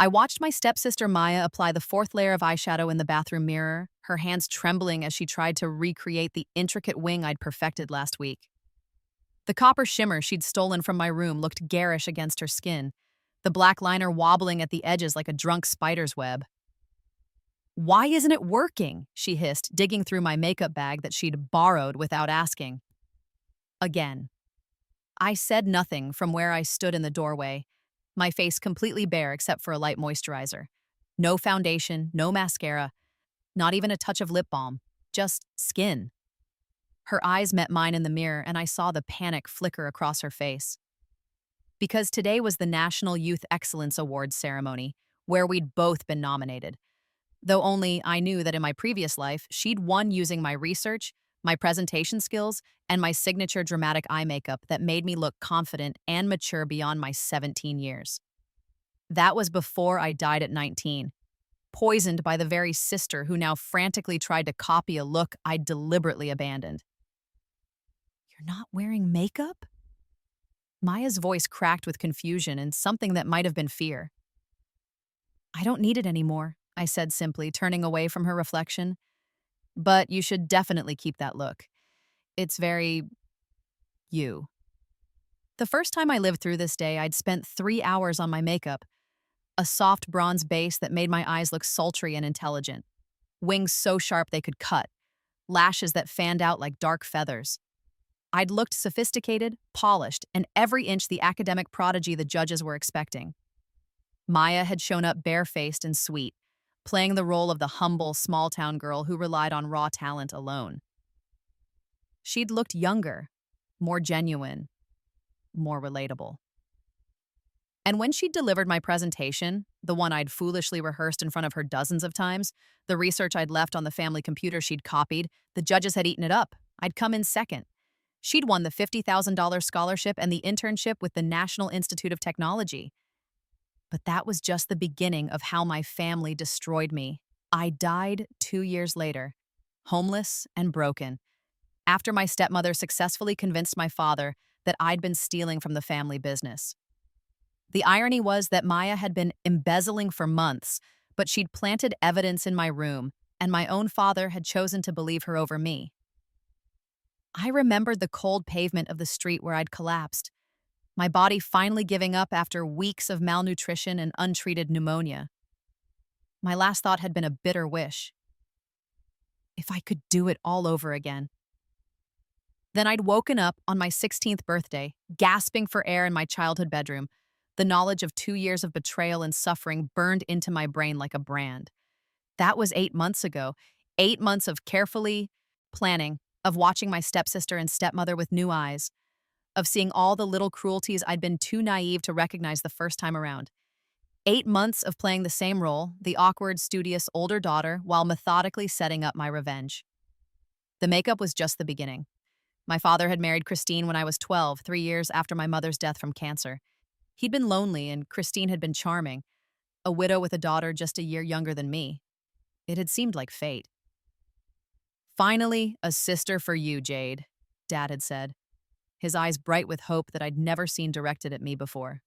I watched my stepsister Maya apply the fourth layer of eyeshadow in the bathroom mirror, her hands trembling as she tried to recreate the intricate wing I'd perfected last week. The copper shimmer she'd stolen from my room looked garish against her skin, the black liner wobbling at the edges like a drunk spider's web. "Why isn't it working?" she hissed, digging through my makeup bag that she'd borrowed without asking. Again. I said nothing from where I stood in the doorway, my face completely bare except for a light moisturizer. No foundation, no mascara, not even a touch of lip balm, just skin. Her eyes met mine in the mirror, and I saw the panic flicker across her face. Because today was the National Youth Excellence Awards ceremony, where we'd both been nominated. Though only I knew that in my previous life, she'd won using my research, my presentation skills, and my signature dramatic eye makeup that made me look confident and mature beyond my 17 years. That was before I died at 19, poisoned by the very sister who now frantically tried to copy a look I'd deliberately abandoned. "You're not wearing makeup?" Maya's voice cracked with confusion and something that might have been fear. "I don't need it anymore," I said simply, turning away from her reflection. "But you should definitely keep that look. It's very you." The first time I lived through this day, I'd spent 3 hours on my makeup, a soft bronze base that made my eyes look sultry and intelligent, wings so sharp they could cut, lashes that fanned out like dark feathers. I'd looked sophisticated, polished, and every inch the academic prodigy the judges were expecting. Maya had shown up barefaced and sweet, playing the role of the humble, small-town girl who relied on raw talent alone. She'd looked younger, more genuine, more relatable. And when she'd delivered my presentation, the one I'd foolishly rehearsed in front of her dozens of times, the research I'd left on the family computer she'd copied, the judges had eaten it up. I'd come in second. She'd won the $50,000 scholarship and the internship with the National Institute of Technology. But that was just the beginning of how my family destroyed me. I died 2 years later, homeless and broken, after my stepmother successfully convinced my father that I'd been stealing from the family business. The irony was that Maya had been embezzling for months, but she'd planted evidence in my room, and my own father had chosen to believe her over me. I remembered the cold pavement of the street where I'd collapsed, my body finally giving up after weeks of malnutrition and untreated pneumonia. My last thought had been a bitter wish. If I could do it all over again. Then I'd woken up on my 16th birthday, gasping for air in my childhood bedroom. The knowledge of 2 years of betrayal and suffering burned into my brain like a brand. That was 8 months ago. 8 months of carefully planning, of watching my stepsister and stepmother with new eyes, of seeing all the little cruelties I'd been too naive to recognize the first time around. 8 months of playing the same role, the awkward, studious older daughter, while methodically setting up my revenge. The makeup was just the beginning. My father had married Christine when I was 12, 3 years after my mother's death from cancer. He'd been lonely, and Christine had been charming, a widow with a daughter just a year younger than me. It had seemed like fate. "Finally, a sister for you, Jade," Dad had said, his eyes bright with hope that I'd never seen directed at me before.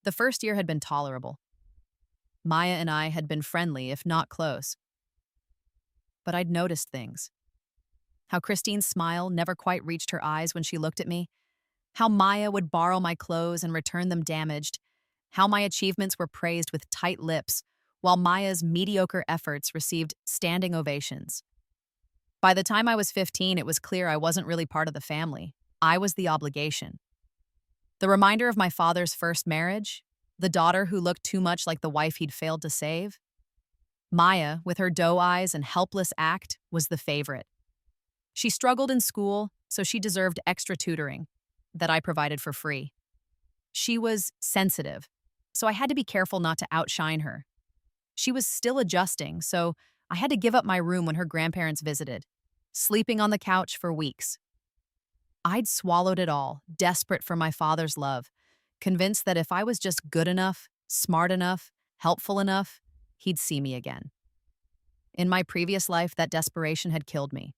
The first year had been tolerable. Maya and I had been friendly, if not close. But I'd noticed things. How Christine's smile never quite reached her eyes when she looked at me. How Maya would borrow my clothes and return them damaged. How my achievements were praised with tight lips, while Maya's mediocre efforts received standing ovations. By the time I was 15, it was clear I wasn't really part of the family. I was the obligation. The reminder of my father's first marriage, the daughter who looked too much like the wife he'd failed to save. Maya, with her doe eyes and helpless act, was the favorite. She struggled in school, so she deserved extra tutoring that I provided for free. She was sensitive, so I had to be careful not to outshine her. She was still adjusting, so I had to give up my room when her grandparents visited, sleeping on the couch for weeks. I'd swallowed it all, desperate for my father's love, convinced that if I was just good enough, smart enough, helpful enough, he'd see me again. In my previous life, that desperation had killed me.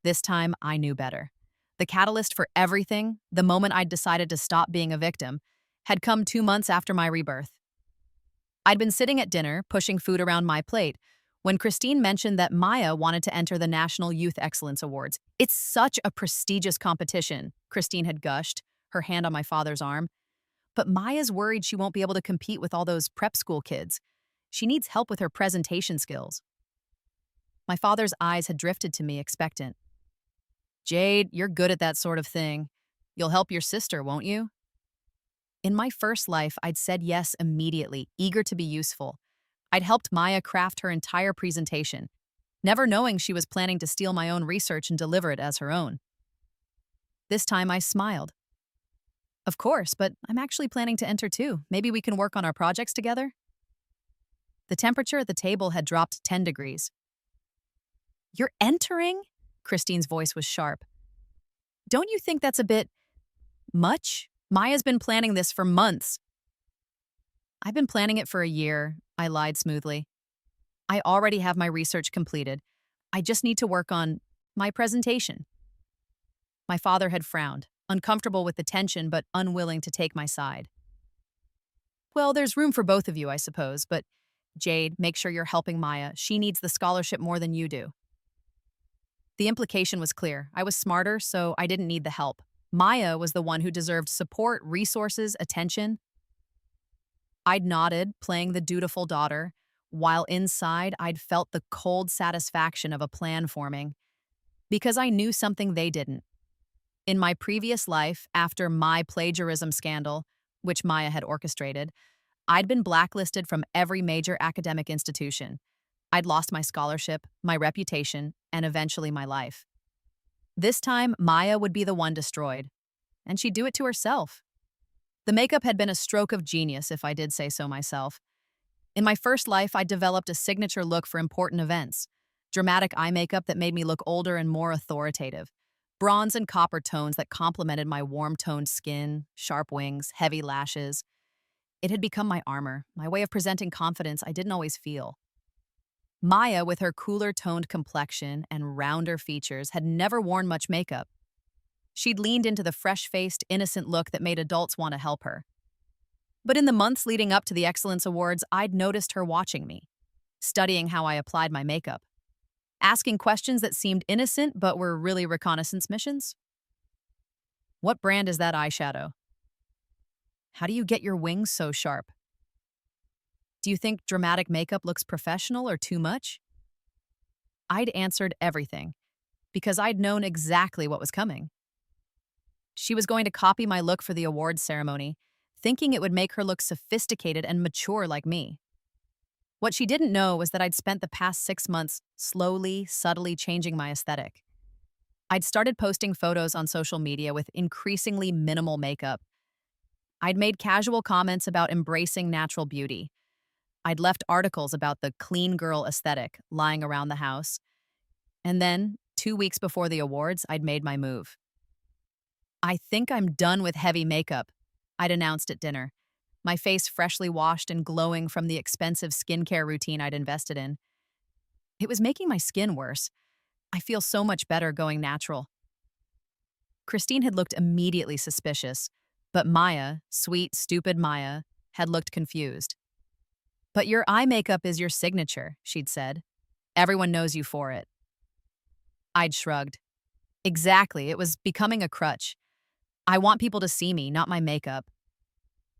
This time, I knew better. The catalyst for everything, the moment I'd decided to stop being a victim, had come 2 months after my rebirth. I'd been sitting at dinner, pushing food around my plate, when Christine mentioned that Maya wanted to enter the National Youth Excellence Awards. It's such a prestigious competition, Christine had gushed, her hand on my father's arm. But Maya's worried she won't be able to compete with all those prep school kids. She needs help with her presentation skills. My father's eyes had drifted to me, expectant. Jade, you're good at that sort of thing. You'll help your sister, won't you? In my first life, I'd said yes immediately, eager to be useful. I'd helped Maya craft her entire presentation, never knowing she was planning to steal my own research and deliver it as her own. This time I smiled. Of course, but I'm actually planning to enter too. Maybe we can work on our projects together? The temperature at the table had dropped 10 degrees. You're entering? Christine's voice was sharp. Don't you think that's a bit much? Maya's been planning this for months. I've been planning it for a year, I lied smoothly. I already have my research completed. I just need to work on my presentation. My father had frowned, uncomfortable with the tension but unwilling to take my side. Well, there's room for both of you, I suppose, but Jade, make sure you're helping Maya. She needs the scholarship more than you do. The implication was clear. I was smarter, so I didn't need the help. Maya was the one who deserved support, resources, attention. I'd nodded, playing the dutiful daughter, while inside I'd felt the cold satisfaction of a plan forming. Because I knew something they didn't. In my previous life, after my plagiarism scandal, which Maya had orchestrated, I'd been blacklisted from every major academic institution. I'd lost my scholarship, my reputation, and eventually my life. This time, Maya would be the one destroyed, and she'd do it to herself. The makeup had been a stroke of genius, if I did say so myself. In my first life, I developed a signature look for important events. Dramatic eye makeup that made me look older and more authoritative. Bronze and copper tones that complemented my warm-toned skin, sharp wings, heavy lashes. It had become my armor, my way of presenting confidence I didn't always feel. Maya, with her cooler-toned complexion and rounder features, had never worn much makeup. She'd leaned into the fresh-faced, innocent look that made adults want to help her. But in the months leading up to the Excellence Awards, I'd noticed her watching me, studying how I applied my makeup, asking questions that seemed innocent but were really reconnaissance missions. What brand is that eyeshadow? How do you get your wings so sharp? Do you think dramatic makeup looks professional or too much? I'd answered everything, because I'd known exactly what was coming. She was going to copy my look for the awards ceremony, thinking it would make her look sophisticated and mature like me. What she didn't know was that I'd spent the past 6 months slowly, subtly changing my aesthetic. I'd started posting photos on social media with increasingly minimal makeup. I'd made casual comments about embracing natural beauty. I'd left articles about the clean girl aesthetic lying around the house. And then, 2 weeks before the awards, I'd made my move. I think I'm done with heavy makeup, I'd announced at dinner, my face freshly washed and glowing from the expensive skincare routine I'd invested in. It was making my skin worse. I feel so much better going natural. Christine had looked immediately suspicious, but Maya, sweet, stupid Maya, had looked confused. But your eye makeup is your signature, she'd said. Everyone knows you for it. I'd shrugged. Exactly, it was becoming a crutch. I want people to see me, not my makeup.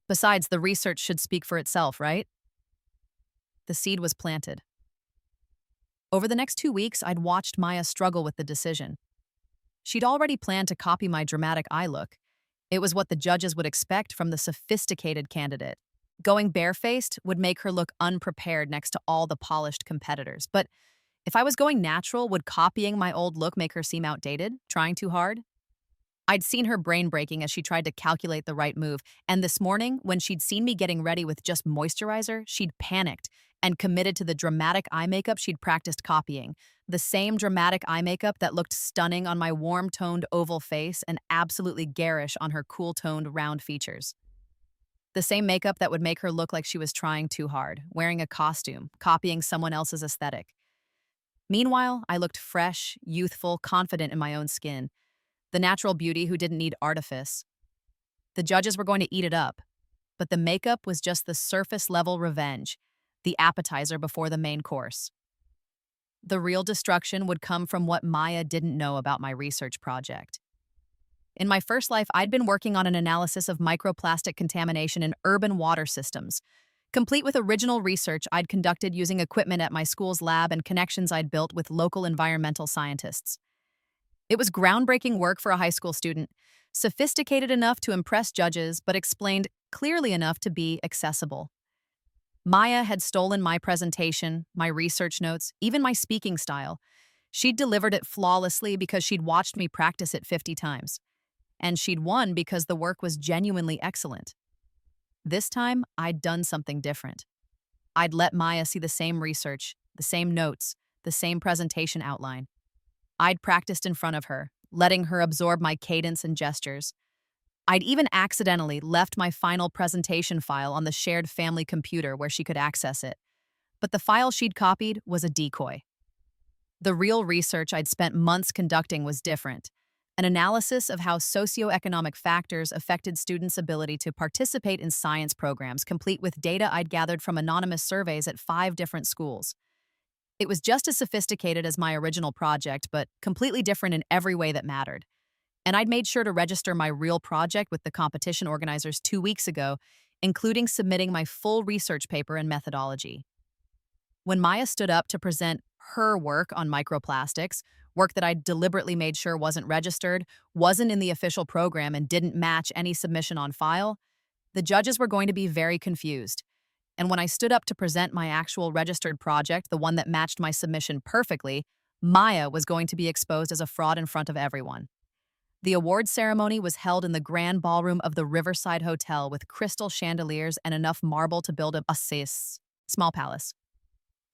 Besides, the research should speak for itself, right? The seed was planted. Over the next 2 weeks, I'd watched Maya struggle with the decision. She'd already planned to copy my dramatic eye look. It was what the judges would expect from the sophisticated candidate. Going barefaced would make her look unprepared next to all the polished competitors. But if I was going natural, would copying my old look make her seem outdated, trying too hard? I'd seen her brain breaking as she tried to calculate the right move, and this morning, when she'd seen me getting ready with just moisturizer, she'd panicked and committed to the dramatic eye makeup she'd practiced copying. The same dramatic eye makeup that looked stunning on my warm-toned oval face and absolutely garish on her cool-toned round features. The same makeup that would make her look like she was trying too hard, wearing a costume, copying someone else's aesthetic. Meanwhile, I looked fresh, youthful, confident in my own skin. The natural beauty who didn't need artifice. The judges were going to eat it up. but the makeup was just the surface-level revenge, the appetizer before the main course. The real destruction would come from what Maya didn't know about my research project. In my first life, I'd been working on an analysis of microplastic contamination in urban water systems, complete with original research I'd conducted using equipment at my school's lab and connections I'd built with local environmental scientists. It was groundbreaking work for a high school student, sophisticated enough to impress judges, but explained clearly enough to be accessible. Maya had stolen my presentation, my research notes, even my speaking style. She'd delivered it flawlessly because she'd watched me practice it 50 times. And she'd won because the work was genuinely excellent. This time, I'd done something different. I'd let Maya see the same research, the same notes, the same presentation outline. I'd practiced in front of her, letting her absorb my cadence and gestures. I'd even accidentally left my final presentation file on the shared family computer where she could access it. But the file she'd copied was a decoy. The real research I'd spent months conducting was different. An analysis of how socioeconomic factors affected students' ability to participate in science programs, complete with data I'd gathered from anonymous surveys at 5 different schools. It was just as sophisticated as my original project, but completely different in every way that mattered. And I'd made sure to register my real project with the competition organizers 2 weeks ago, including submitting my full research paper and methodology. When Maya stood up to present her work on microplastics, work that I deliberately made sure wasn't registered, wasn't in the official program, and didn't match any submission on file, the judges were going to be very confused. And when I stood up to present my actual registered project, the one that matched my submission perfectly, Maya was going to be exposed as a fraud in front of everyone. The awards ceremony was held in the grand ballroom of the Riverside Hotel with crystal chandeliers and enough marble to build a small palace.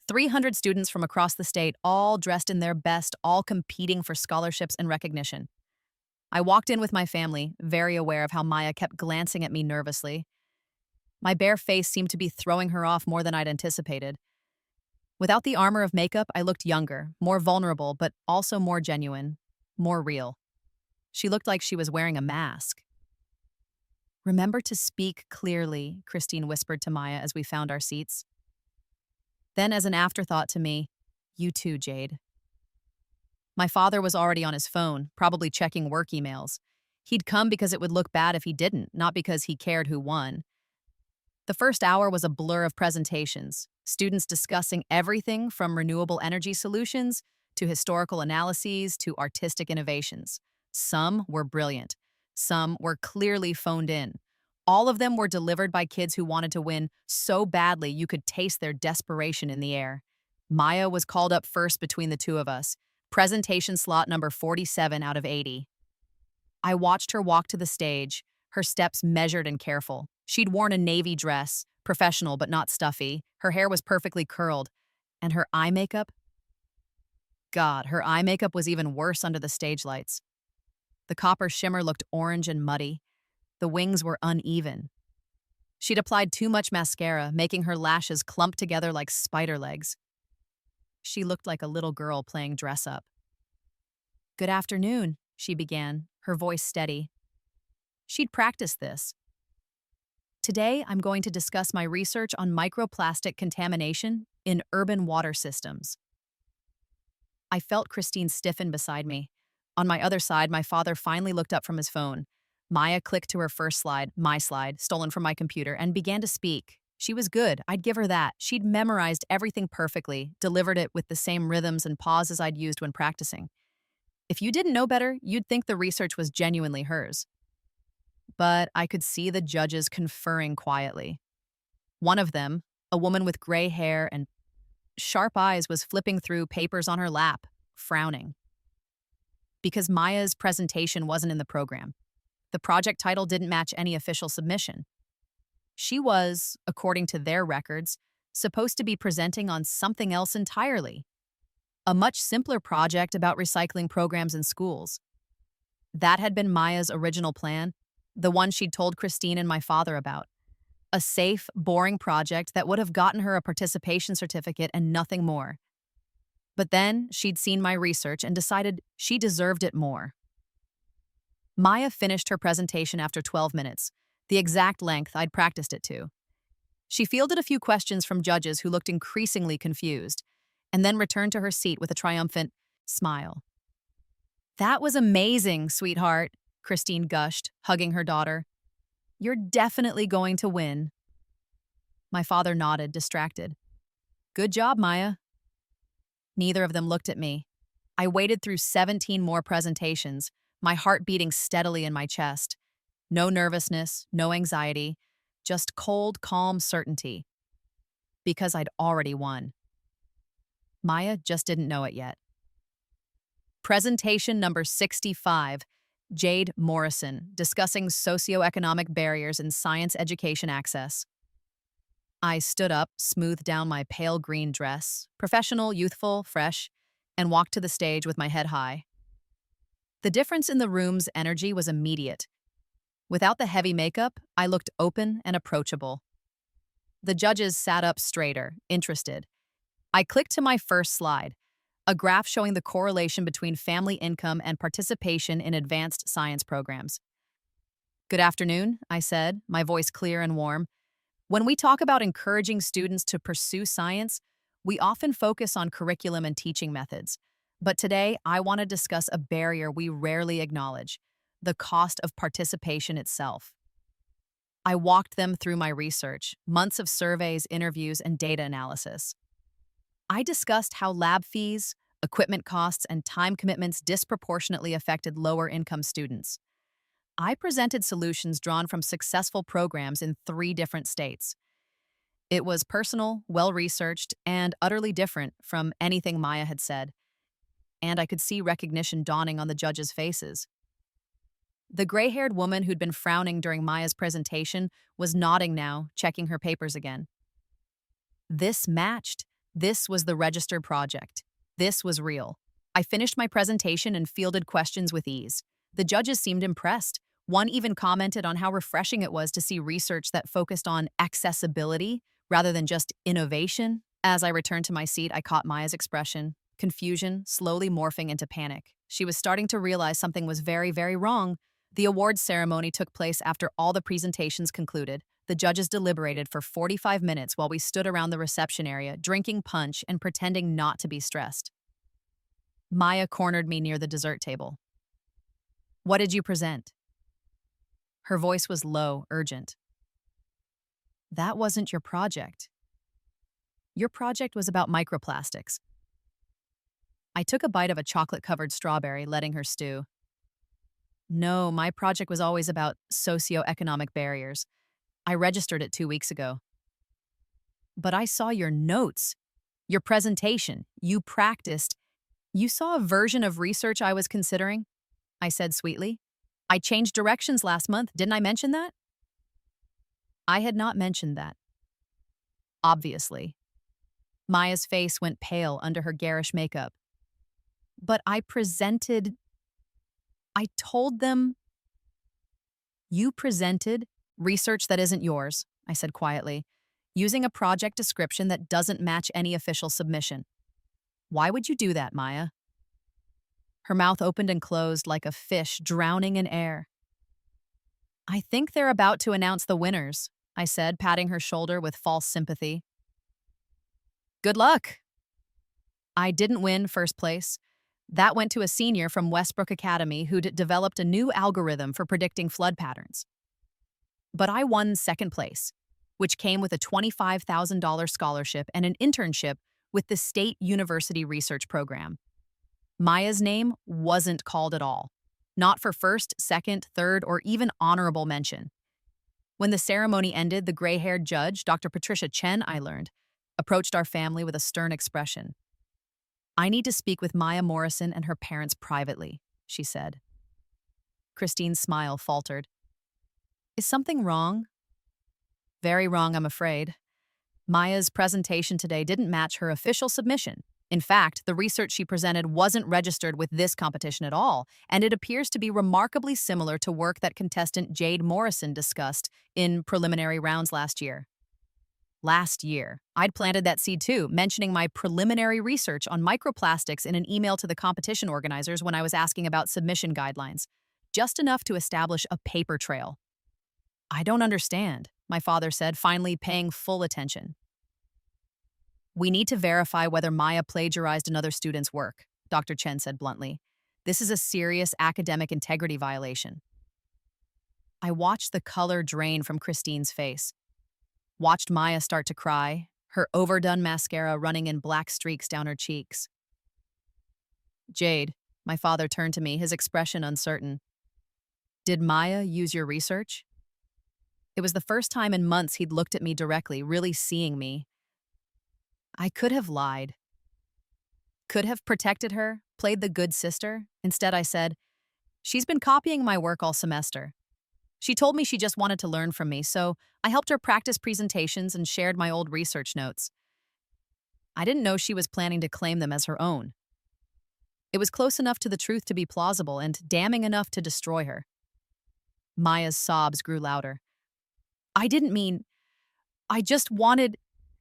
300 students from across the state, all dressed in their best, all competing for scholarships and recognition. I walked in with my family, very aware of how Maya kept glancing at me nervously. My bare face seemed to be throwing her off more than I'd anticipated. Without the armor of makeup, I looked younger, more vulnerable, but also more genuine, more real. She looked like she was wearing a mask. "Remember to speak clearly," Christine whispered to Maya as we found our seats. Then, as an afterthought to me, "You too, Jade." My father was already on his phone, probably checking work emails. He'd come because it would look bad if he didn't, not because he cared who won. The first hour was a blur of presentations, students discussing everything from renewable energy solutions to historical analyses to artistic innovations. Some were brilliant. Some were clearly phoned in. All of them were delivered by kids who wanted to win so badly you could taste their desperation in the air. Maya was called up first between the two of us, presentation slot number 47 out of 80. I watched her walk to the stage, her steps measured and careful. She'd worn a navy dress, professional but not stuffy. Her hair was perfectly curled. And her eye makeup? God, her eye makeup was even worse under the stage lights. The copper shimmer looked orange and muddy. The wings were uneven. She'd applied too much mascara, making her lashes clump together like spider legs. She looked like a little girl playing dress-up. "Good afternoon," she began, her voice steady. She'd practiced this. "Today, I'm going to discuss my research on microplastic contamination in urban water systems." I felt Christine stiffen beside me. On my other side, my father finally looked up from his phone. Maya clicked to her first slide, my slide, stolen from my computer, and began to speak. She was good, I'd give her that. She'd memorized everything perfectly, delivered it with the same rhythms and pauses I'd used when practicing. If you didn't know better, you'd think the research was genuinely hers. But I could see the judges conferring quietly. One of them, a woman with gray hair and sharp eyes, was flipping through papers on her lap, frowning. Because Maya's presentation wasn't in the program. The project title didn't match any official submission. She was, according to their records, supposed to be presenting on something else entirely. A much simpler project about recycling programs in schools. That had been Maya's original plan, the one she'd told Christine and my father about. A safe, boring project that would have gotten her a participation certificate and nothing more. But then she'd seen my research and decided she deserved it more. Maya finished her presentation after 12 minutes, the exact length I'd practiced it to. She fielded a few questions from judges who looked increasingly confused, and then returned to her seat with a triumphant smile. "That was amazing, sweetheart," Christine gushed, hugging her daughter. "You're definitely going to win." My father nodded, distracted. "Good job, Maya." Neither of them looked at me. I waited through 17 more presentations, my heart beating steadily in my chest. No nervousness, no anxiety, just cold, calm certainty. Because I'd already won. Maya just didn't know it yet. Presentation number 65, Jade Morrison, discussing socioeconomic barriers in science education access. I stood up, smoothed down my pale green dress, professional, youthful, fresh, and walked to the stage with my head high. The difference in the room's energy was immediate. Without the heavy makeup, I looked open and approachable. The judges sat up straighter, interested. I clicked to my first slide, a graph showing the correlation between family income and participation in advanced science programs. "Good afternoon," I said, my voice clear and warm. "When we talk about encouraging students to pursue science, we often focus on curriculum and teaching methods. But today, I want to discuss a barrier we rarely acknowledge: the cost of participation itself." I walked them through my research, months of surveys, interviews, and data analysis. I discussed how lab fees, equipment costs, and time commitments disproportionately affected lower-income students. I presented solutions drawn from successful programs in 3 different states. It was personal, well-researched, and utterly different from anything Maya had said. And I could see recognition dawning on the judges' faces. The gray-haired woman who'd been frowning during Maya's presentation was nodding now, checking her papers again. This matched. This was the registered project. This was real. I finished my presentation and fielded questions with ease. The judges seemed impressed. One even commented on how refreshing it was to see research that focused on accessibility rather than just innovation. As I returned to my seat, I caught Maya's expression, confusion slowly morphing into panic. She was starting to realize something was very, very wrong. The awards ceremony took place after all the presentations concluded. The judges deliberated for 45 minutes while we stood around the reception area, drinking punch and pretending not to be stressed. Maya cornered me near the dessert table. "What did you present?" Her voice was low, urgent. "That wasn't your project. Your project was about microplastics." I took a bite of a chocolate-covered strawberry, letting her stew. "No, my project was always about socioeconomic barriers. I registered it 2 weeks ago." "But I saw your notes, your presentation, you practiced. You saw a version of research I was considering," I said sweetly. "I changed directions last month, didn't I mention that?" I had not mentioned that. Obviously. Maya's face went pale under her garish makeup. "But I told them—" "You presented research that isn't yours," I said quietly, "using a project description that doesn't match any official submission. Why would you do that, Maya?" Her mouth opened and closed like a fish drowning in air. "I think they're about to announce the winners," I said, patting her shoulder with false sympathy. "Good luck." I didn't win first place. That went to a senior from Westbrook Academy who'd developed a new algorithm for predicting flood patterns. But I won second place, which came with a $25,000 scholarship and an internship with the State University Research Program. Maya's name wasn't called at all, not for first, second, third, or even honorable mention. When the ceremony ended, the gray-haired judge, Dr. Patricia Chen, I learned, approached our family with a stern expression. "I need to speak with Maya Morrison and her parents privately," she said. Christine's smile faltered. "Is something wrong?" "Very wrong, I'm afraid. Maya's presentation today didn't match her official submission. In fact, the research she presented wasn't registered with this competition at all, and it appears to be remarkably similar to work that contestant Jade Morrison discussed in preliminary rounds last year." Last year, I'd planted that seed too, mentioning my preliminary research on microplastics in an email to the competition organizers when I was asking about submission guidelines, just enough to establish a paper trail. I don't understand, my father said, finally paying full attention. We need to verify whether Maya plagiarized another student's work, Dr. Chen said bluntly. This is a serious academic integrity violation. I watched the color drain from Christine's face, watched Maya start to cry, her overdone mascara running in black streaks down her cheeks. Jade, my father turned to me, his expression uncertain. Did Maya use your research? It was the first time in months he'd looked at me directly, really seeing me. I could have lied. Could have protected her, played the good sister. Instead, I said, she's been copying my work all semester. She told me she just wanted to learn from me, so I helped her practice presentations and shared my old research notes. I didn't know she was planning to claim them as her own. It was close enough to the truth to be plausible and damning enough to destroy her. Maya's sobs grew louder. I didn't mean, I just wanted,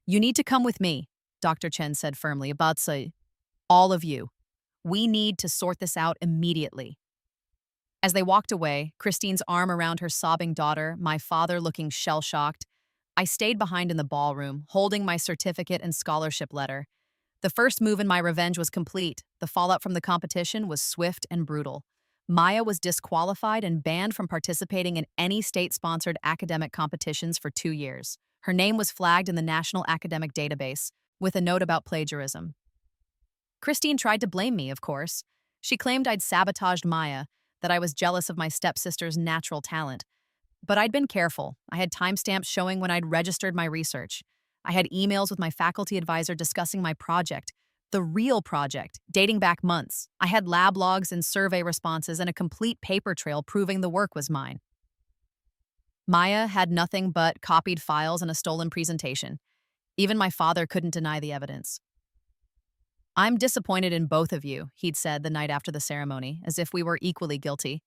you need to come with me, Dr. Chen said firmly, all of you. We need to sort this out immediately. As they walked away, Christine's arm around her sobbing daughter, my father looking shell-shocked, I stayed behind in the ballroom, holding my certificate and scholarship letter. The first move in my revenge was complete. The fallout from the competition was swift and brutal. Maya was disqualified and banned from participating in any state-sponsored academic competitions for 2 years. Her name was flagged in the National Academic Database, with a note about plagiarism. Christine tried to blame me, of course. She claimed I'd sabotaged Maya, that I was jealous of my stepsister's natural talent. But I'd been careful. I had timestamps showing when I'd registered my research. I had emails with my faculty advisor discussing my project, the real project, dating back months. I had lab logs and survey responses and a complete paper trail proving the work was mine. Maya had nothing but copied files and a stolen presentation. Even my father couldn't deny the evidence. I'm disappointed in both of you, he'd said the night after the ceremony, as if we were equally guilty.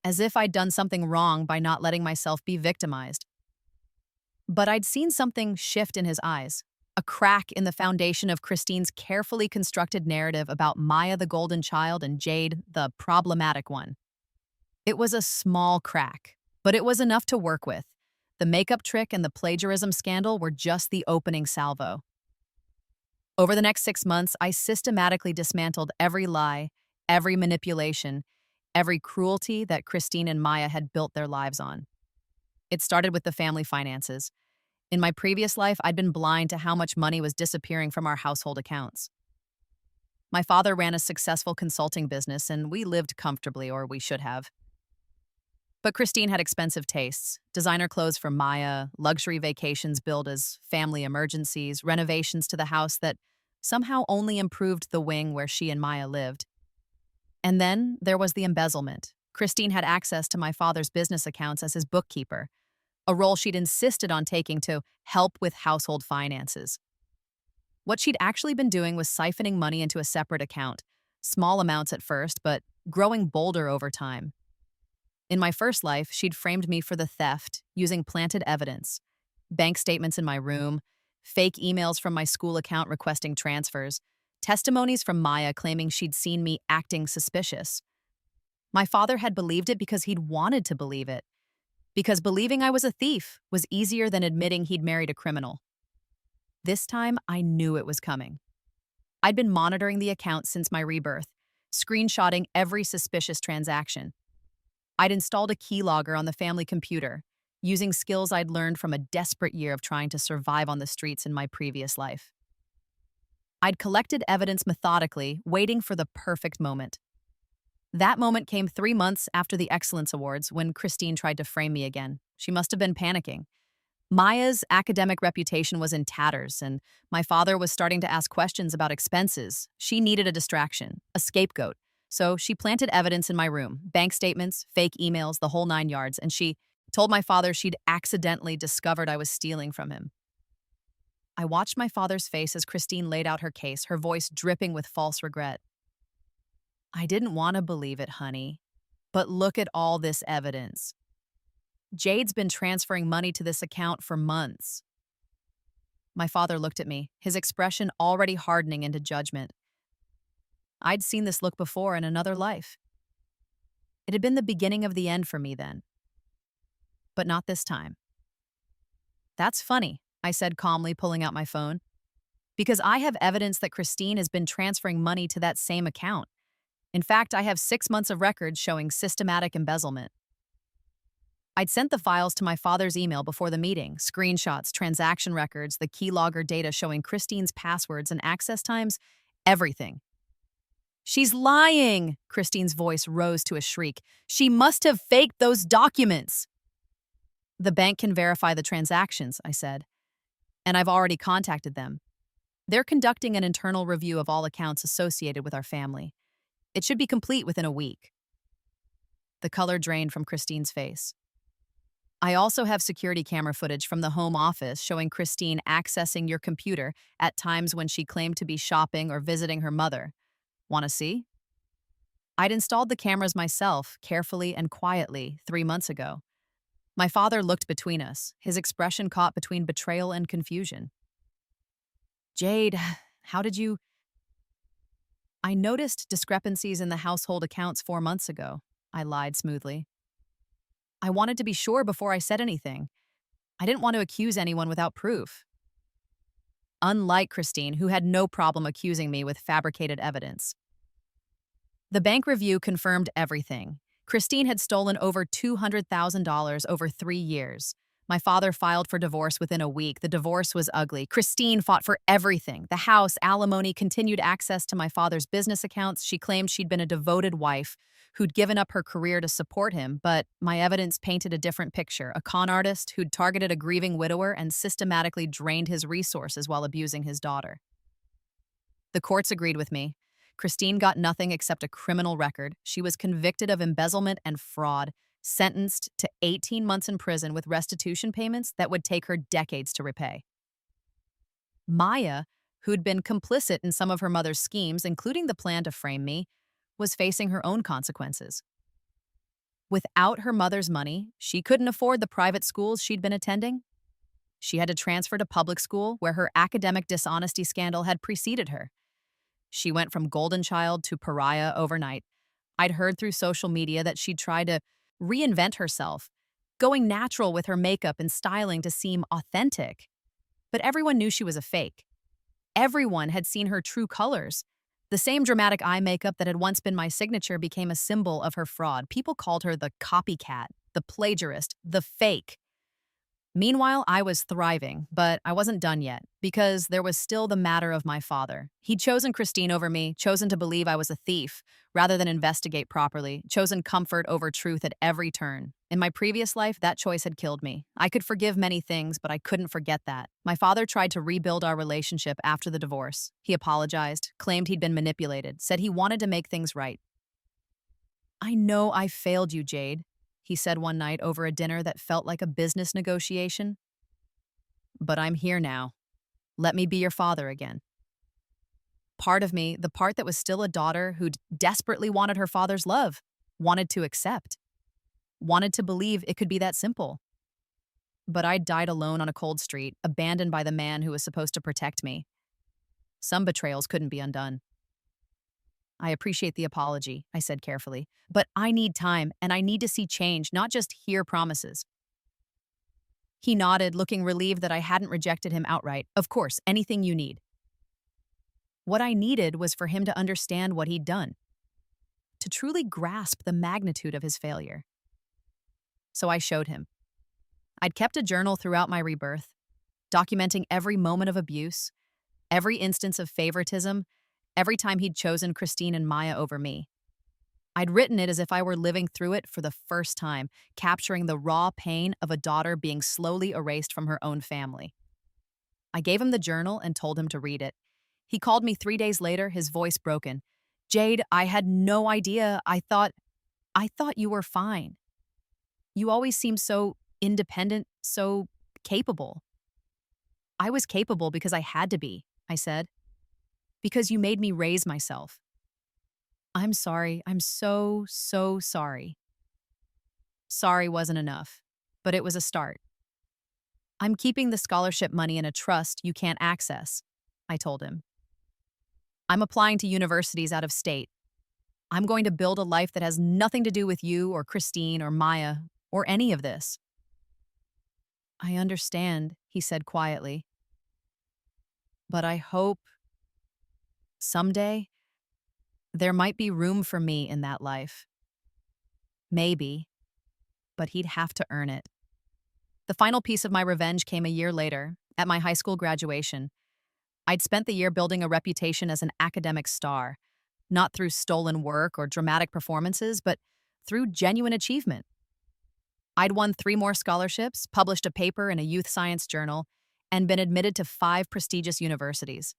As if I'd done something wrong by not letting myself be victimized. But I'd seen something shift in his eyes, a crack in the foundation of Christine's carefully constructed narrative about Maya the golden child and Jade the problematic one. It was a small crack, but it was enough to work with. The makeup trick and the plagiarism scandal were just the opening salvo. Over the next 6 months, I systematically dismantled every lie, every manipulation, every cruelty that Christine and Maya had built their lives on. It started with the family finances. In my previous life, I'd been blind to how much money was disappearing from our household accounts. My father ran a successful consulting business, and we lived comfortably, or we should have. But Christine had expensive tastes, designer clothes for Maya, luxury vacations billed as family emergencies, renovations to the house that somehow only improved the wing where she and Maya lived. And then there was the embezzlement. Christine had access to my father's business accounts as his bookkeeper, a role she'd insisted on taking to help with household finances. What she'd actually been doing was siphoning money into a separate account, small amounts at first, but growing bolder over time. In my first life, she'd framed me for the theft using planted evidence, bank statements in my room, fake emails from my school account requesting transfers, testimonies from Maya claiming she'd seen me acting suspicious. My father had believed it because he'd wanted to believe it, because believing I was a thief was easier than admitting he'd married a criminal. This time, I knew it was coming. I'd been monitoring the account since my rebirth, screenshotting every suspicious transaction. I'd installed a keylogger on the family computer, using skills I'd learned from a desperate year of trying to survive on the streets in my previous life. I'd collected evidence methodically, waiting for the perfect moment. That moment came 3 months after the Excellence Awards when Christine tried to frame me again. She must have been panicking. Maya's academic reputation was in tatters, and my father was starting to ask questions about expenses. She needed a distraction, a scapegoat. So she planted evidence in my room, bank statements, fake emails, the whole 9 yards, and she told my father she'd accidentally discovered I was stealing from him. I watched my father's face as Christine laid out her case, her voice dripping with false regret. I didn't want to believe it, honey, but look at all this evidence. Jade's been transferring money to this account for months. My father looked at me, his expression already hardening into judgment. I'd seen this look before in another life. It had been the beginning of the end for me then. but not this time. That's funny, I said calmly, pulling out my phone, because I have evidence that Christine has been transferring money to that same account. In fact, I have 6 months of records showing systematic embezzlement. I'd sent the files to my father's email before the meeting, screenshots, transaction records, the keylogger data showing Christine's passwords and access times, everything. She's lying! Christine's voice rose to a shriek. She must have faked those documents! The bank can verify the transactions, I said, and I've already contacted them. They're conducting an internal review of all accounts associated with our family. It should be complete within a week. The color drained from Christine's face. I also have security camera footage from the home office showing Christine accessing your computer at times when she claimed to be shopping or visiting her mother. Want to see? I'd installed the cameras myself, carefully and quietly, 3 months ago. My father looked between us, his expression caught between betrayal and confusion. Jade, how did you... I noticed discrepancies in the household accounts 4 months ago, I lied smoothly. I wanted to be sure before I said anything. I didn't want to accuse anyone without proof. Unlike Christine, who had no problem accusing me with fabricated evidence. The bank review confirmed everything. Christine had stolen over $200,000 over 3 years. My father filed for divorce within a week. The divorce was ugly. Christine fought for everything. The house, alimony, continued access to my father's business accounts. She claimed she'd been a devoted wife who'd given up her career to support him, but my evidence painted a different picture. A con artist who'd targeted a grieving widower and systematically drained his resources while abusing his daughter. The courts agreed with me. Christine got nothing except a criminal record. She was convicted of embezzlement and fraud, sentenced to 18 months in prison with restitution payments that would take her decades to repay. Maya, who'd been complicit in some of her mother's schemes, including the plan to frame me, was facing her own consequences. Without her mother's money, she couldn't afford the private schools she'd been attending. She had to transfer to public school, where her academic dishonesty scandal had preceded her. She went from golden child to pariah overnight. I'd heard through social media that she'd tried to reinvent herself, going natural with her makeup and styling to seem authentic. But everyone knew she was a fake. Everyone had seen her true colors. The same dramatic eye makeup that had once been my signature became a symbol of her fraud. People called her the copycat, the plagiarist, the fake. Meanwhile, I was thriving, but I wasn't done yet, because there was still the matter of my father. He'd chosen Christine over me, chosen to believe I was a thief, rather than investigate properly, chosen comfort over truth at every turn. In my previous life, that choice had killed me. I could forgive many things, but I couldn't forget that. My father tried to rebuild our relationship after the divorce. He apologized, claimed he'd been manipulated, said he wanted to make things right. I know I failed you, Jade, he said one night over a dinner that felt like a business negotiation. But I'm here now. Let me be your father again. Part of me, the part that was still a daughter who desperately wanted her father's love, wanted to accept, wanted to believe it could be that simple. But I died alone on a cold street, abandoned by the man who was supposed to protect me. Some betrayals couldn't be undone. I appreciate the apology, I said carefully, but I need time and I need to see change, not just hear promises. He nodded, looking relieved that I hadn't rejected him outright. Of course, anything you need. What I needed was for him to understand what he'd done, to truly grasp the magnitude of his failure. So I showed him. I'd kept a journal throughout my rebirth, documenting every moment of abuse, every instance of favoritism, every time he'd chosen Christine and Maya over me. I'd written it as if I were living through it for the first time, capturing the raw pain of a daughter being slowly erased from her own family. I gave him the journal and told him to read it. He called me 3 days later, his voice broken. Jade, I had no idea. I thought you were fine. You always seemed so independent, so capable. I was capable because I had to be, I said. Because you made me raise myself. I'm sorry. I'm so sorry. Sorry wasn't enough, but it was a start. I'm keeping the scholarship money in a trust you can't access, I told him. I'm applying to universities out of state. I'm going to build a life that has nothing to do with you or Christine or Maya or any of this. I understand, he said quietly, but I hope someday there might be room for me in that life. Maybe, but he'd have to earn it. The final piece of my revenge came a year later, at my high school graduation. I'd spent the year building a reputation as an academic star, not through stolen work or dramatic performances, but through genuine achievement. I'd won 3 more scholarships, published a paper in a youth science journal, and been admitted to 5 prestigious universities.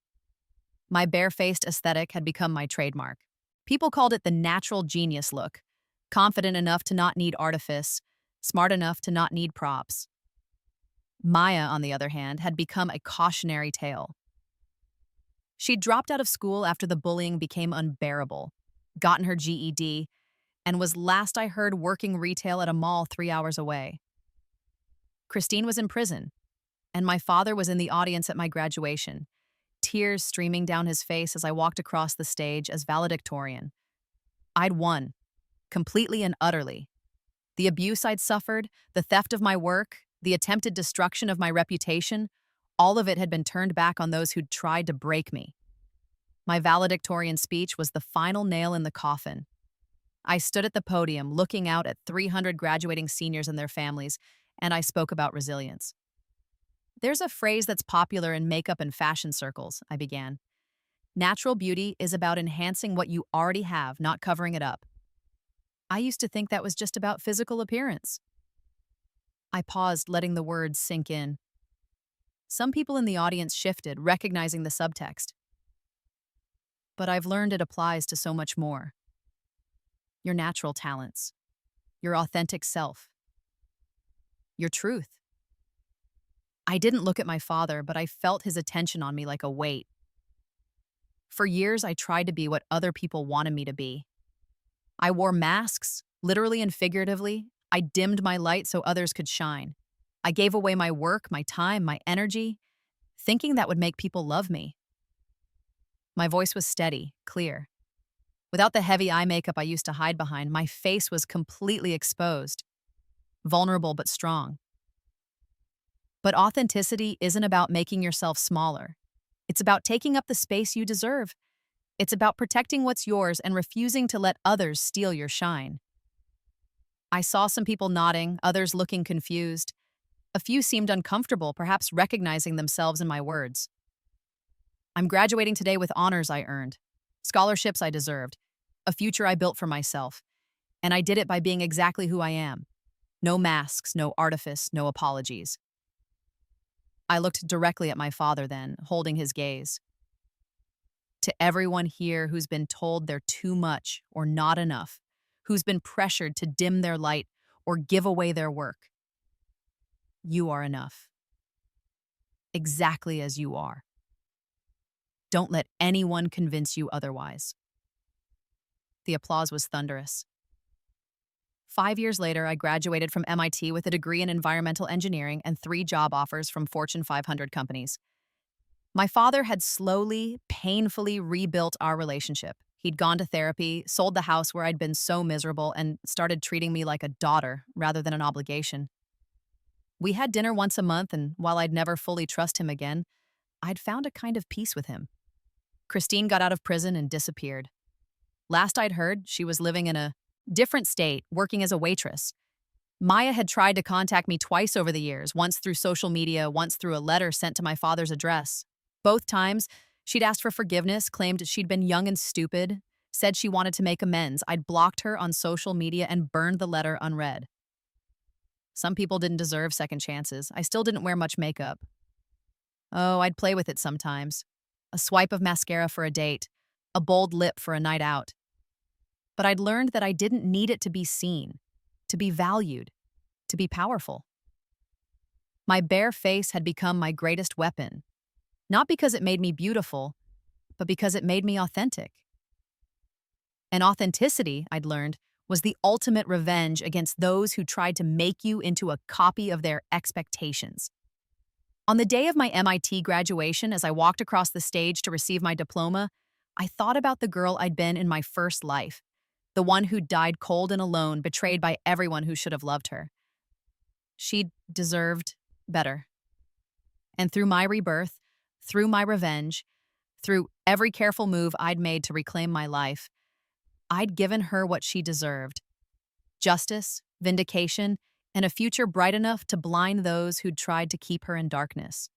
My barefaced aesthetic had become my trademark. People called it the natural genius look, confident enough to not need artifice, smart enough to not need props. Maya, on the other hand, had become a cautionary tale. She'd dropped out of school after the bullying became unbearable, gotten her GED, and was last I heard working retail at a mall 3 hours away. Christine was in prison, and my father was in the audience at my graduation, tears streaming down his face as I walked across the stage as valedictorian. I'd won, completely and utterly. The abuse I'd suffered, the theft of my work, the attempted destruction of my reputation, all of it had been turned back on those who'd tried to break me. My valedictorian speech was the final nail in the coffin. I stood at the podium looking out at 300 graduating seniors and their families, and I spoke about resilience. There's a phrase that's popular in makeup and fashion circles, I began. Natural beauty is about enhancing what you already have, not covering it up. I used to think that was just about physical appearance. I paused, letting the words sink in. Some people in the audience shifted, recognizing the subtext. But I've learned it applies to so much more. Your natural talents, your authentic self, your truth. I didn't look at my father, but I felt his attention on me like a weight. For years, I tried to be what other people wanted me to be. I wore masks, literally and figuratively. I dimmed my light so others could shine. I gave away my work, my time, my energy, thinking that would make people love me. My voice was steady, clear. Without the heavy eye makeup I used to hide behind, my face was completely exposed, vulnerable but strong. But authenticity isn't about making yourself smaller. It's about taking up the space you deserve. It's about protecting what's yours and refusing to let others steal your shine. I saw some people nodding, others looking confused. A few seemed uncomfortable, perhaps recognizing themselves in my words. I'm graduating today with honors I earned, scholarships I deserved, a future I built for myself, and I did it by being exactly who I am. No masks, no artifice, no apologies. I looked directly at my father then, holding his gaze. To everyone here who's been told they're too much or not enough, who's been pressured to dim their light or give away their work, you are enough. Exactly as you are. Don't let anyone convince you otherwise. The applause was thunderous. 5 years later, I graduated from MIT with a degree in environmental engineering and 3 job offers from Fortune 500 companies. My father had slowly, painfully rebuilt our relationship. He'd gone to therapy, sold the house where I'd been so miserable, and started treating me like a daughter rather than an obligation. We had dinner once a month, and while I'd never fully trust him again, I'd found a kind of peace with him. Christine got out of prison and disappeared. Last I'd heard, she was living in a different state, working as a waitress. Maya had tried to contact me twice over the years, once through social media, once through a letter sent to my father's address. Both times, she'd asked for forgiveness, claimed she'd been young and stupid, said she wanted to make amends. I'd blocked her on social media and burned the letter unread. Some people didn't deserve second chances. I still didn't wear much makeup. Oh, I'd play with it sometimes. A swipe of mascara for a date, a bold lip for a night out. But I'd learned that I didn't need it to be seen, to be valued, to be powerful. My bare face had become my greatest weapon, not because it made me beautiful, but because it made me authentic. And authenticity, I'd learned, was the ultimate revenge against those who tried to make you into a copy of their expectations. On the day of my MIT graduation, as I walked across the stage to receive my diploma, I thought about the girl I'd been in my first life, the one who died cold and alone, betrayed by everyone who should have loved her. She'd deserved better. And through my rebirth, through my revenge, through every careful move I'd made to reclaim my life, I'd given her what she deserved: justice, vindication, and a future bright enough to blind those who'd tried to keep her in darkness.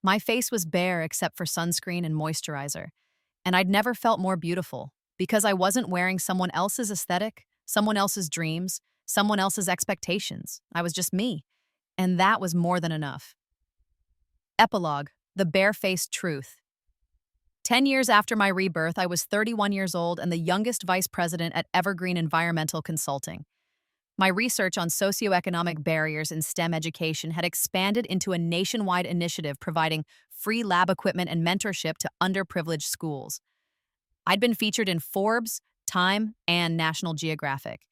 My face was bare except for sunscreen and moisturizer, and I'd never felt more beautiful because I wasn't wearing someone else's aesthetic, someone else's dreams, someone else's expectations. I was just me, and that was more than enough. Epilogue: the barefaced truth. 10 years after my rebirth, I was 31 years old and the youngest vice president at Evergreen Environmental Consulting. My research on socioeconomic barriers in STEM education had expanded into a nationwide initiative providing free lab equipment and mentorship to underprivileged schools. I'd been featured in Forbes, Time, and National Geographic.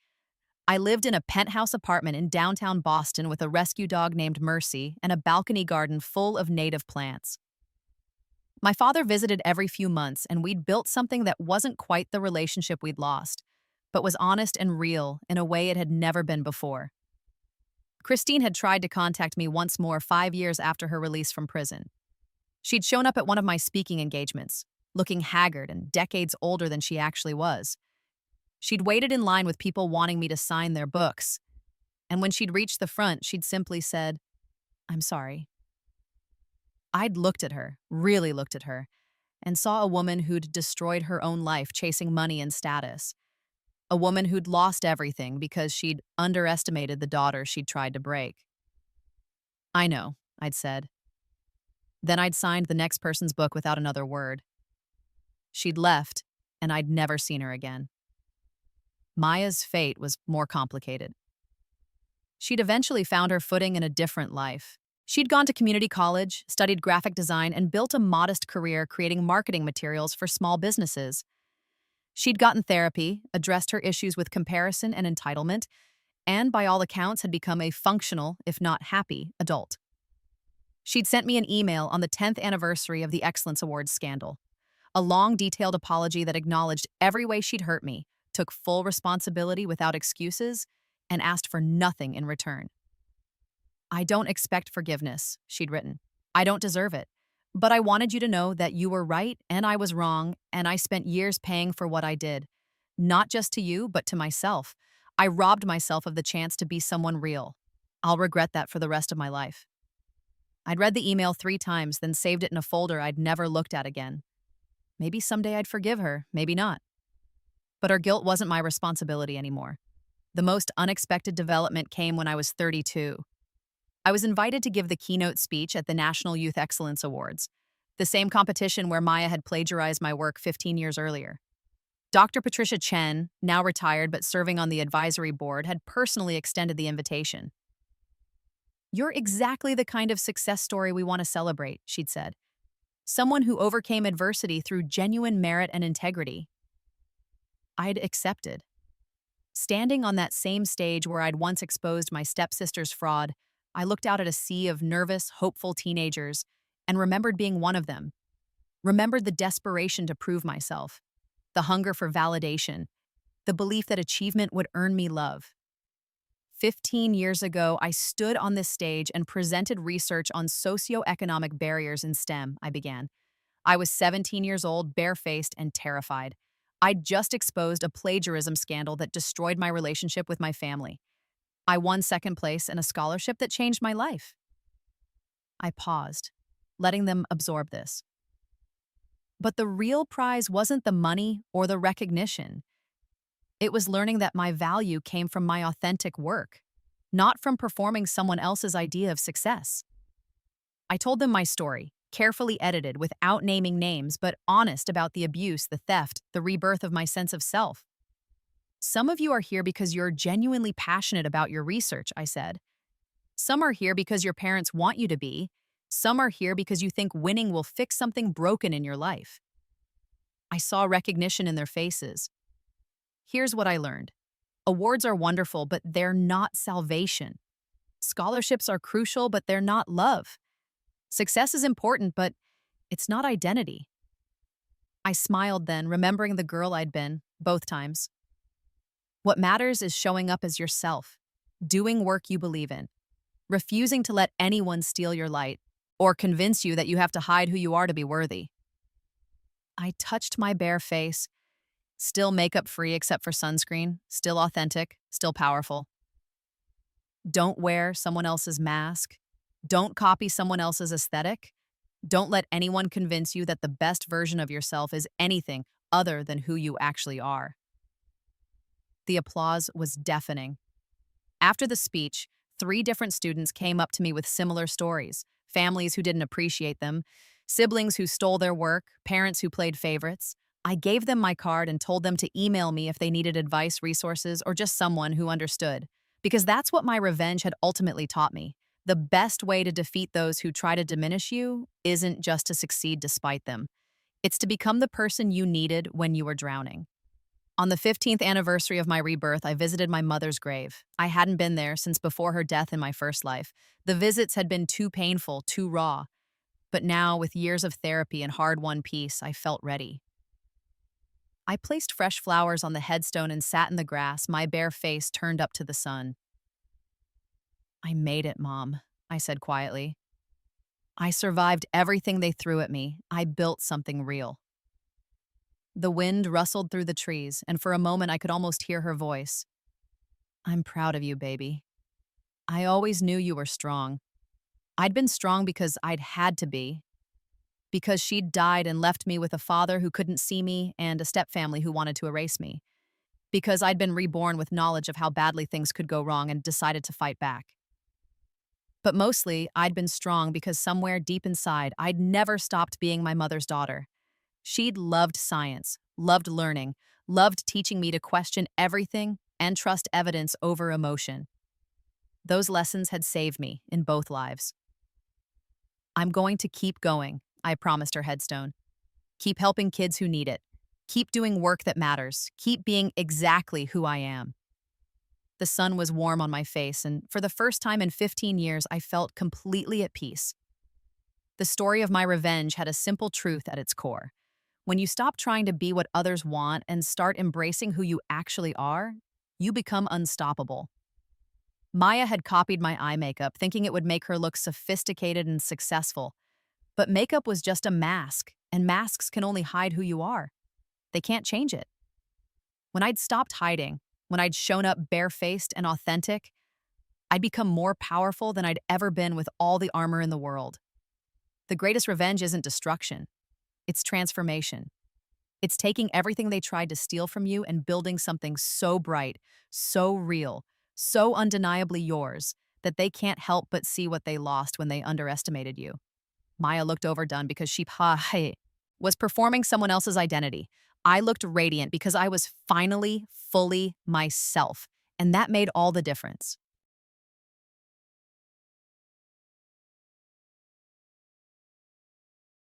I lived in a penthouse apartment in downtown Boston with a rescue dog named Mercy and a balcony garden full of native plants. My father visited every few months, and we'd built something that wasn't quite the relationship we'd lost, but was honest and real in a way it had never been before. Christine had tried to contact me once more 5 years after her release from prison. She'd shown up at one of my speaking engagements, looking haggard and decades older than she actually was. She'd waited in line with people wanting me to sign their books, and when she'd reached the front, she'd simply said, "I'm sorry." I'd looked at her, really looked at her, and saw a woman who'd destroyed her own life chasing money and status. A woman who'd lost everything because she'd underestimated the daughter she'd tried to break. "I know," I'd said. Then I'd signed the next person's book without another word. She'd left, and I'd never seen her again. Maya's fate was more complicated. She'd eventually found her footing in a different life. She'd gone to community college, studied graphic design, and built a modest career creating marketing materials for small businesses. She'd gotten therapy, addressed her issues with comparison and entitlement, and by all accounts had become a functional, if not happy, adult. She'd sent me an email on the 10th anniversary of the Excellence Awards scandal. A long, detailed apology that acknowledged every way she'd hurt me, took full responsibility without excuses, and asked for nothing in return. "I don't expect forgiveness," she'd written. "I don't deserve it. But I wanted you to know that you were right and I was wrong, and I spent years paying for what I did. Not just to you, but to myself. I robbed myself of the chance to be someone real. I'll regret that for the rest of my life." I'd read the email 3 times, then saved it in a folder I'd never looked at again. Maybe someday I'd forgive her, maybe not. But her guilt wasn't my responsibility anymore. The most unexpected development came when I was 32. I was invited to give the keynote speech at the National Youth Excellence Awards, the same competition where Maya had plagiarized my work 15 years earlier. Dr. Patricia Chen, now retired but serving on the advisory board, had personally extended the invitation. "You're exactly the kind of success story we want to celebrate," she'd said. "Someone who overcame adversity through genuine merit and integrity." I'd accepted. Standing on that same stage where I'd once exposed my stepsister's fraud, I looked out at a sea of nervous, hopeful teenagers and remembered being one of them. Remembered the desperation to prove myself, the hunger for validation, the belief that achievement would earn me love. 15 years ago, I stood on this stage and presented research on socioeconomic barriers in STEM, I began. I was 17 years old, barefaced, and terrified. I'd just exposed a plagiarism scandal that destroyed my relationship with my family. I won second place in a scholarship that changed my life. I paused, letting them absorb this. But the real prize wasn't the money or the recognition. It was learning that my value came from my authentic work, not from performing someone else's idea of success. I told them my story, carefully edited without naming names, but honest about the abuse, the theft, the rebirth of my sense of self. "Some of you are here because you're genuinely passionate about your research," I said. "Some are here because your parents want you to be. Some are here because you think winning will fix something broken in your life." I saw recognition in their faces. Here's what I learned. Awards are wonderful, but they're not salvation. Scholarships are crucial, but they're not love. Success is important, but it's not identity. I smiled then, remembering the girl I'd been, both times. What matters is showing up as yourself, doing work you believe in, refusing to let anyone steal your light or convince you that you have to hide who you are to be worthy. I touched my bare face, still makeup free except for sunscreen, still authentic, still powerful. Don't wear someone else's mask. Don't copy someone else's aesthetic. Don't let anyone convince you that the best version of yourself is anything other than who you actually are. The applause was deafening. After the speech, 3 different students came up to me with similar stories: families who didn't appreciate them, siblings who stole their work, parents who played favorites. I gave them my card and told them to email me if they needed advice, resources, or just someone who understood. Because that's what my revenge had ultimately taught me. The best way to defeat those who try to diminish you isn't just to succeed despite them. It's to become the person you needed when you were drowning. On the 15th anniversary of my rebirth, I visited my mother's grave. I hadn't been there since before her death in my first life. The visits had been too painful, too raw. But now, with years of therapy and hard-won peace, I felt ready. I placed fresh flowers on the headstone and sat in the grass, my bare face turned up to the sun. "I made it, Mom," I said quietly. "I survived everything they threw at me. I built something real." The wind rustled through the trees, and for a moment I could almost hear her voice. "I'm proud of you, baby. I always knew you were strong. I'd been strong because I'd had to be. Because she'd died and left me with a father who couldn't see me and a stepfamily who wanted to erase me. Because I'd been reborn with knowledge of how badly things could go wrong and decided to fight back. But mostly, I'd been strong because somewhere deep inside, I'd never stopped being my mother's daughter. She'd loved science, loved learning, loved teaching me to question everything and trust evidence over emotion. Those lessons had saved me in both lives. "I'm going to keep going," I promised her headstone. "Keep helping kids who need it. Keep doing work that matters. Keep being exactly who I am." The sun was warm on my face, and for the first time in 15 years, I felt completely at peace. The story of my revenge had a simple truth at its core. When you stop trying to be what others want and start embracing who you actually are, you become unstoppable. Maya had copied my eye makeup, thinking it would make her look sophisticated and successful. But makeup was just a mask, and masks can only hide who you are. They can't change it. When I'd stopped hiding, when I'd shown up barefaced and authentic, I'd become more powerful than I'd ever been with all the armor in the world. The greatest revenge isn't destruction. It's transformation. It's taking everything they tried to steal from you and building something so bright, so real, so undeniably yours that they can't help but see what they lost when they underestimated you. Maya looked overdone because she was performing someone else's identity. I looked radiant because I was finally fully myself, and that made all the difference.